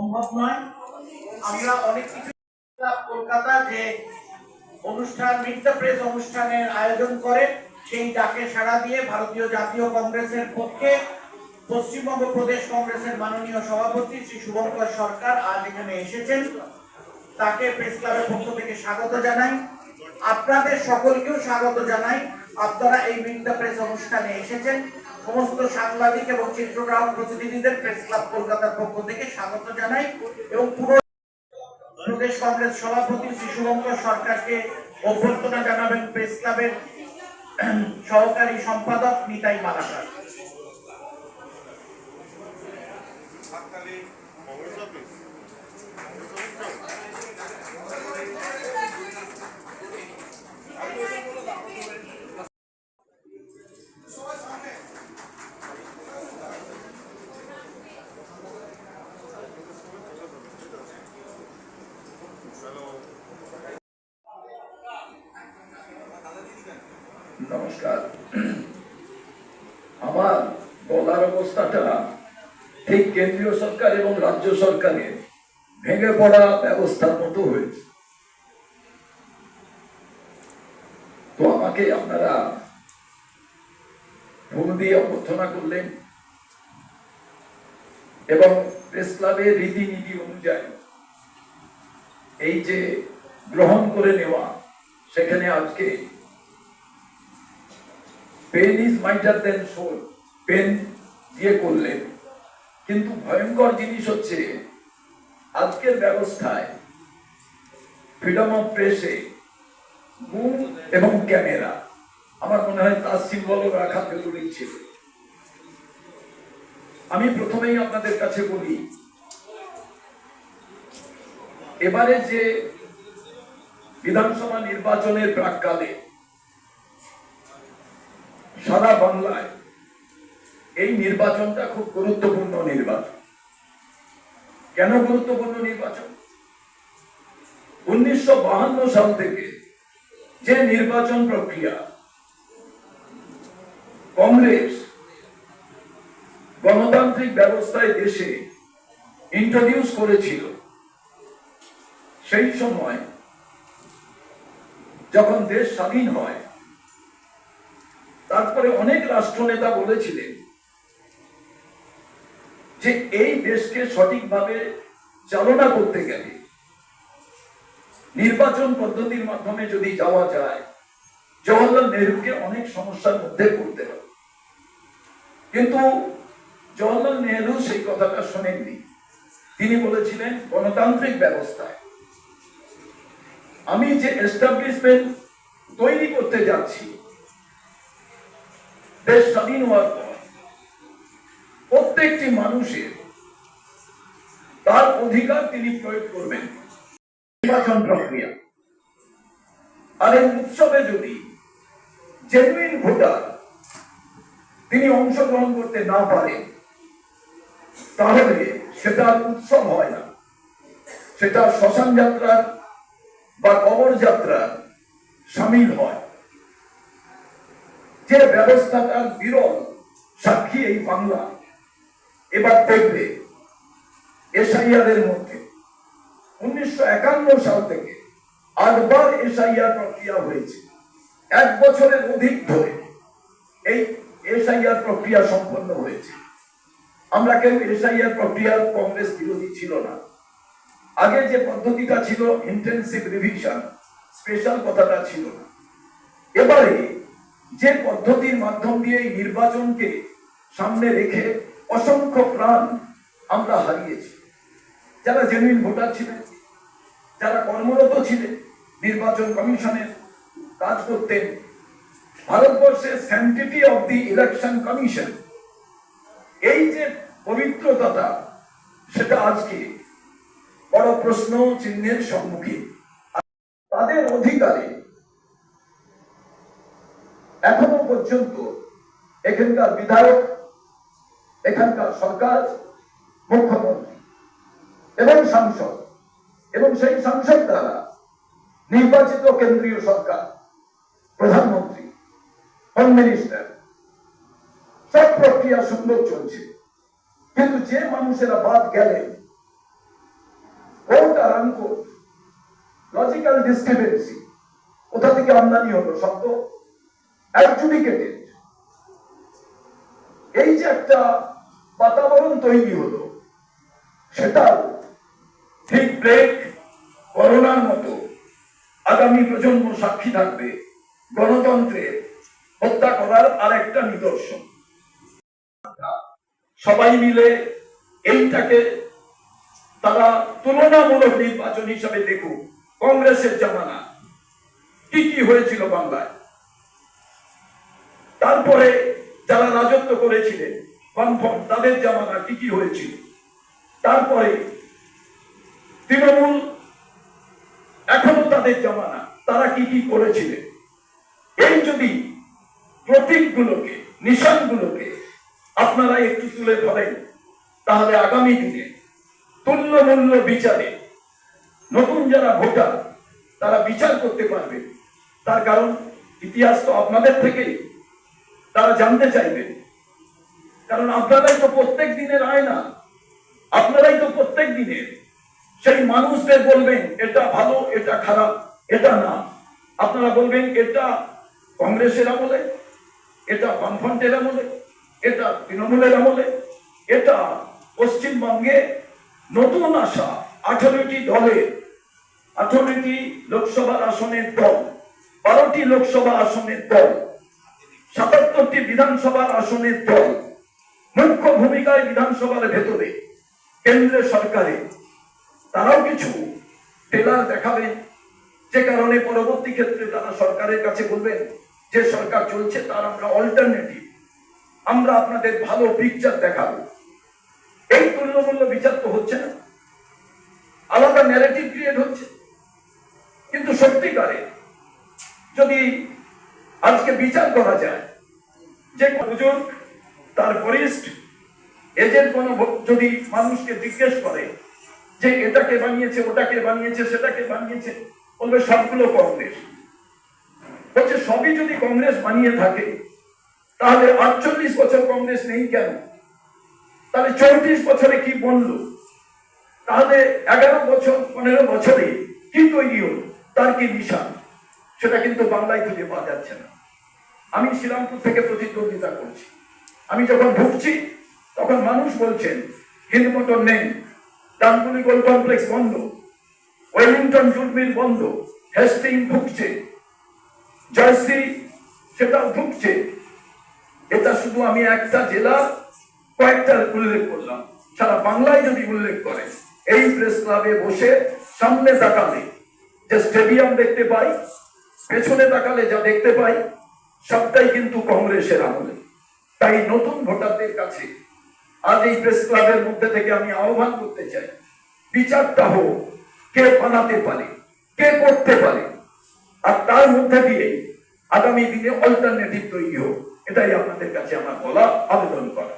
সম্ভব নয়। আমরা অনেক কিছু কলকাতা যে অনুষ্ঠান মিট দ্য প্রেস অনুষ্ঠানের আয়োজন করে সেই ডাকে সাড়া দিয়ে ভারতীয় জাতীয় কংগ্রেসের পক্ষে পশ্চিমবঙ্গ প্রদেশ কংগ্রেসের মাননীয় সভাপতি শ্রী শুভঙ্কর সরকার আজ এখানে এসেছেন। তাকে প্রেস ক্লাবের পক্ষ থেকে স্বাগত জানাই। আপনাদের সকলকেও স্বাগত জানাই। আপনারা এই মিট দ্য প্রেস অনুষ্ঠানে এসেছেন। সমস্ত সাংবাদিক এবং চিত্রগ্রাহক প্রতিনিধিদের প্রেস ক্লাব কলকাতার পক্ষ থেকে স্বাগত জানাই এবং পুরো প্রদেশ কংগ্রেস সভাপতি শ্রী শুভঙ্কর সরকারকে অভ্যর্থনা জানাবেন প্রেস ক্লাবের সহকারী সম্পাদক নিতাই মালাকার। নমস্কার। আমার বলার অবস্থাটা ঠিক কেন্দ্রীয় সরকার এবং রাজ্য সরকারের ভেঙে পড়া ব্যবস্থার মতো হয়েছে। তো আমাকে আপনারা ফুল দিয়ে অভ্যর্থনা করলেন এবং প্রেস ক্লাবের রীতিনীতি অনুযায়ী এই যে গ্রহণ করে নেওয়া, সেখানে আজকে pen is mightier than sword, pen দিয়ে করলেন। কিন্তু ভয়ঙ্কর জিনিস হচ্ছে আজকের ব্যবস্থায় ফ্রিডম অফ প্রেসে মুভ এবং ক্যামেরা, আমার মনে হয় তার সিম্বলও রাখা জরুরি ছিল। আমি প্রথমেই আপনাদের কাছে বলি, এবারে যে বিধানসভা নির্বাচনের প্রাক্কালে সারা বাংলায় এই নির্বাচনটা খুব গুরুত্বপূর্ণ নির্বাচন। কেন গুরুত্বপূর্ণ নির্বাচন? 1952 সাল থেকে যে নির্বাচন প্রক্রিয়া কংগ্রেস গণতান্ত্রিক ব্যবস্থায় দেশে ইন্ট্রোডিউস করেছিল, সেই সময় যখন দেশ স্বাধীন হয়, তারপরে অনেক রাষ্ট্রনেতা বলেছিলেন যে এই দেশকে সঠিকভাবে চালনা করতে গেলে নির্বাচন পদ্ধতির মাধ্যমে যদি যাওয়া যায়, জওহরলাল নেহরুকে অনেক সমস্যার মধ্যে পড়তে হবে। কিন্তু জওহরলাল নেহরু সেই কথাটা শোনেননি। তিনি বলেছিলেন, গণতান্ত্রিক ব্যবস্থায় আমি যে এস্টাবলিশমেন্ট তৈরি করতে যাচ্ছি, দেশ স্বাধীন হওয়ার পর প্রত্যেকটি মানুষের তার অধিকার তিনি প্রয়োগ করবেন নির্বাচন প্রক্রিয়া। আর এই উৎসবে যদি জেনুইন ভোটার তিনি অংশগ্রহণ করতে না পারেন, তাহলে সেটা উৎসব হয় না, সেটা শ্মশান যাত্রার বা কবর যাত্রার সামিল হয়। যে ব্যবস্থাটার বিরল সাক্ষী এই বাংলা এবার দেখবে। এসআইআর এর মধ্যে 1951 সাল থেকে 8 বার এসআইআর প্রক্রিয়া হয়েছে। 1 বছরের অধিক ধরে এই এসআইআর প্রক্রিয়া সম্পন্ন হয়েছে। আমরা কেউ এসআইআর প্রক্রিয়ার কংগ্রেস বিরোধী ছিল না। আগে যে পদ্ধতিটা ছিল ইন্টেনসিভ রিভিশন, স্পেশাল কথাটা ছিল না। এবারে যে পদ্ধতির মাধ্যম দিয়ে এই নির্বাচনকে সামনে রেখে অসংখ্য প্রাণ আমরা হারিয়েছি। যারা জেনুইন ভোটার ছিলেন, যারা কর্মরত ছিলেন, নির্বাচন কমিশনের কাজ করতেন, ভারতবর্ষের sanctity of the election commission, এই যে পবিত্রতা, সেটা আজকে বড় প্রশ্ন চিহ্নের সম্মুখীন। তাদের অধিকারে এখনো পর্যন্ত এখানকার বিধায়ক, এখানকার সরকার, মুখ্যমন্ত্রী এবং সাংসদ এবং সেই সাংসদ দ্বারা নির্বাচিত কেন্দ্রীয় সরকার, প্রধানমন্ত্রী, হোম মিনিস্টার, সব প্রক্রিয়া সুন্দর চলছে। কিন্তু যে মানুষেরা বাদ গেলেন, আরামকো লজিক্যাল ডিসক্রিপেন্সি কোথা থেকে আমদানি হলো সব তো অ্যাডজুডিকেটেড। এই যে একটা বাতাবরণ তৈরি হলো, সেটাও ঠিক ব্রেক করোনার মতো আগামী প্রজন্ম সাক্ষী থাকবে গণতন্ত্রের হত্যা করার আরেকটা নিদর্শন। সবাই মিলে এইটাকে তারা তুলনামূলক নির্বাচন হিসাবে দেখুক। কংগ্রেসের জামানা কি কি হয়েছিল বাংলায়, তারপরে যারা রাজত্ব করেছিলেন বামফ্রন্ট তাদের জামানা কি কি হয়েছিল, তারপরে তৃণমূল এখনো তাদের জামানা তারা কি কি করেছিলেন। এই যদি প্রতীকগুলোকে নিশানগুলোকে আপনারা একটু তুলে ধরেন, তাহলে আগামী দিনে তুল্যমূল্য বিচারে নতুন যারা ভোটার তারা বিচার করতে পারবে। তার কারণ ইতিহাস তো আপনাদের থেকেই তারা জানতে চাইবেন, কারণ আপনারাই তো প্রত্যেক দিনের আয়না, আপনারাই তো প্রত্যেক দিনের সেই মানুষদের বলবেন এটা ভালো, এটা খারাপ, এটা না। আপনারা বলবেন এটা কংগ্রেসের আমলে, এটা বামফ্রন্টের আমলে, এটা তৃণমূলের আমলে, এটা পশ্চিমবঙ্গে নতুন আসা 18টি দলের 18টি লোকসভা আসনের দল, 12টি লোকসভা আসনের দল, 77টি বিধানসভা আসনের দল মুখ্য ভূমিকায় বিধানসভার ভেতরে কেন্দ্রের সরকারে তারাও কিছু টেলার দেখাবেন, যে কারণে পরবর্তী ক্ষেত্রে তারা সরকারের কাছে বলবেন যে সরকার চলছে তার আমরা অল্টারনেটিভ, আমরা আপনাদের ভালো পিকচার দেখাবো। এই তুল্যমূল্য বিচার তো হচ্ছে না, আলাদা ন্যারেটিভ ক্রিয়েট হচ্ছে। কিন্তু সত্যিকারে যদি আজকে বিচার করা যায়, যে হুজুর তার বরিষ্ঠ এজেন্ট কোন যদি মানুষকে জিজ্ঞেস করে যে এটাকে বানিয়েছে, ওটাকে বানিয়েছে, সেটাকে বানিয়েছে, বলবে সবগুলো কংগ্রেস। বলছে সবই যদি কংগ্রেস বানিয়ে থাকে তাহলে 48 বছর কংগ্রেস নেই কেন? তাহলে 34 বছরে কি বললো? তাহলে 11 বছর 15 বছরে কি তৈরি হলো, তার কি নিশান? সেটা কিন্তু বাংলায় খুঁজে পাওয়া যাচ্ছে না। আমি শ্রীরামপুর থেকে প্রতিদ্বন্দ্বিতা করছি, আমি যখন ঢুকছি তখন মানুষ বলছেন হিন্দ মোটর নেই, ডানকুনি গোল কমপ্লেক্স বন্ধ, ওয়েলিংটন জুট মিল বন্ধ, হেস্টিং ঢুকছে, জার্সি সেটাও ঢুকছে। এটা শুধু আমি একটা জেলা কয়েকটা উল্লেখ করলাম, সারা বাংলায় যদি উল্লেখ করে এই প্রেস ক্লাবে বসে সামনে তাকালে যে স্টেডিয়াম দেখতে পাই, পেছনে তাকালে যা দেখতে পাই, সবটাই কিন্তু কংগ্রেসের আমলে। তাই নতুন ভোটারদের কাছে আজ এই প্রেস ক্লাবের মধ্যে থেকে আমি আহ্বান করতে চাই, বিচারটা হোক কে বানাতে পারে, কে করতে পারে, আর তার মধ্যে দিয়ে আগামী দিনে অল্টারনেটিভ তৈরি হোক। এটাই আপনাদের কাছে আমার বলা, আবেদন করা।